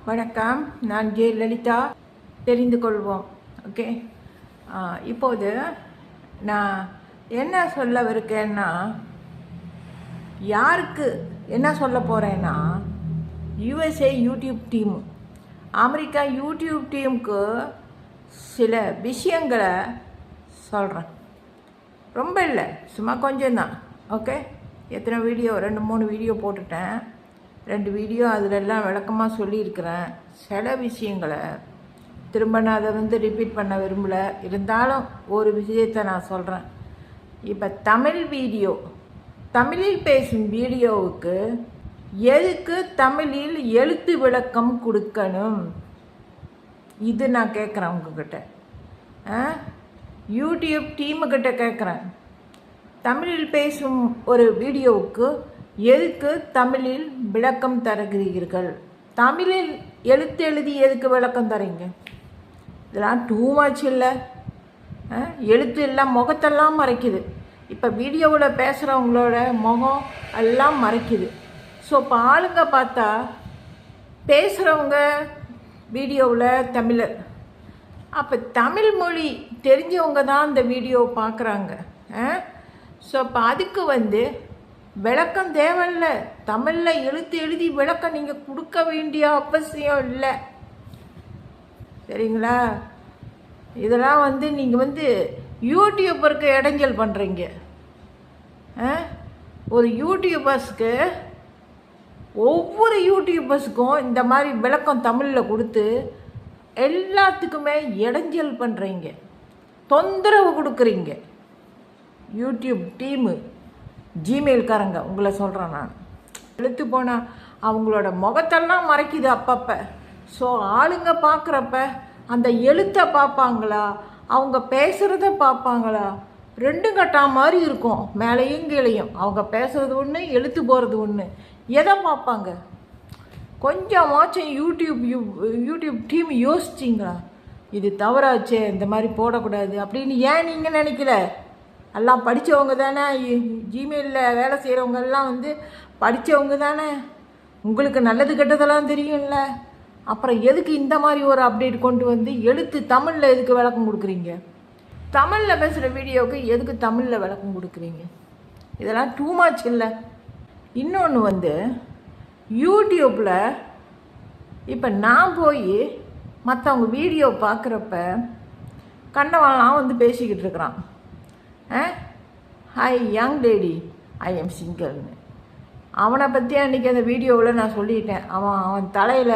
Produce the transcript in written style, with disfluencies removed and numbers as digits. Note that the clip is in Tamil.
வணக்கம், நான் ஜெயலலிதா. தெரிந்து கொள்வோம். ஓகே, இப்போது நான் என்ன சொல்லவிருக்கேன்னா, யாருக்கு என்ன சொல்ல போகிறேன்னா, USA YouTube team, America YouTube டீமுக்கு சில விஷயங்களை சொல்கிறேன். ரொம்ப இல்லை, சும்மா கொஞ்சம்தான். ஓகே, எத்தனை வீடியோ, 2-3 வீடியோ போட்டுட்டேன். 2 வீடியோ அதிலெல்லாம் விளக்கமாக சொல்லியிருக்கிறேன். சில விஷயங்களை திரும்ப நான் அதை ரிப்பீட் பண்ண விரும்பலை. இருந்தாலும் ஒரு விஷயத்தை நான் சொல்கிறேன். இப்போ தமிழில் பேசும் வீடியோவுக்கு எதுக்கு தமிழில் எழுத்து விளக்கம் கொடுக்கணும்? இது நான் கேட்குறேன் உங்ககிட்ட, யூடியூப் டீமுக்கிட்ட கேட்குறேன். தமிழில் பேசும் ஒரு வீடியோவுக்கு எதுக்கு தமிழில் விளக்கம் தருகிறீர்கள்? தமிழில் எழுதி எதுக்கு விளக்கம் தரீங்க? இதெல்லாம் டூ மச் இல்லை? எழுத்து எல்லாம் முகத்தெல்லாம் மறைக்குது. இப்போ வீடியோவில் பேசுகிறவங்களோட முகம் எல்லாம் மறைக்குது. ஸோ இப்போ ஆளுங்க பார்த்தா பேசுகிறவங்க வீடியோவில் தமிழர். அப்போ தமிழ் மொழி தெரிஞ்சவங்க தான் இந்த வீடியோ பார்க்குறாங்க. ஸோ இப்போ அதுக்கு விளக்கம் தேவையில்லை. தமிழில் எழுதி விளக்கம் நீங்கள் கொடுக்க வேண்டிய அவசியம் இல்லை. சரிங்களா? இதெல்லாம் நீங்கள் யூடியூபருக்கு இடைஞ்சல் பண்ணுறீங்க. ஒரு யூடியூபர்ஸ்க்கு, ஒவ்வொரு யூடியூபர்ஸுக்கும் இந்த மாதிரி விளக்கம் தமிழில் கொடுத்து எல்லாத்துக்குமே இடைஞ்சல் பண்ணுறீங்க, தொந்தரவு கொடுக்குறீங்க. யூடியூப் டீமு, ஜிமெயில்காரங்க, உங்களை சொல்கிறேன் நான். எழுத்து போனால் அவங்களோட முகத்தெல்லாம் மறைக்குது அப்பப்போ. ஸோ ஆளுங்க பார்க்குறப்ப அந்த எழுத்தை பார்ப்பாங்களா, அவங்க பேசுகிறத பார்ப்பாங்களா? ரெண்டும் கட்டா மாதிரி இருக்கும், மேலேயும் கீழையும். அவங்க பேசுகிறது ஒன்று, எழுத்து போகிறது ஒன்று. எதை பார்ப்பாங்க? கொஞ்சமாச்சும் யூடியூப் டீம் யோசிச்சிங்களா? இது தவறாச்சே, இந்த மாதிரி போடக்கூடாது அப்படின்னு ஏன் நீங்கள் நினைக்கல? எல்லாம் படித்தவங்க தானே, ஜிமெயிலில் வேலை செய்கிறவங்க எல்லாம் படித்தவங்க தானே, உங்களுக்கு நல்லது கெட்டதெல்லாம் தெரியும்ல. அப்புறம் எதுக்கு இந்த மாதிரி ஒரு அப்டேட் கொண்டு எழுத்து தமிழில் எதுக்கு விளக்கம் கொடுக்குறீங்க? தமிழில் பேசுகிற வீடியோவுக்கு எதுக்கு தமிழில் விளக்கம் கொடுக்குறீங்க? இதெல்லாம் டூ மச் இல்லை? இன்னொன்று யூடியூப்பில் இப்போ நான் போய் மற்றவங்க வீடியோ பார்க்குறப்ப கண்ணவெல்லாம் பேசிக்கிட்டு இருக்கிறான். Hi young lady, I am சிங்கிள்னு. அவனை பற்றி அன்றைக்கி அந்த வீடியோவில் நான் சொல்லிட்டேன். அவன் தலையில்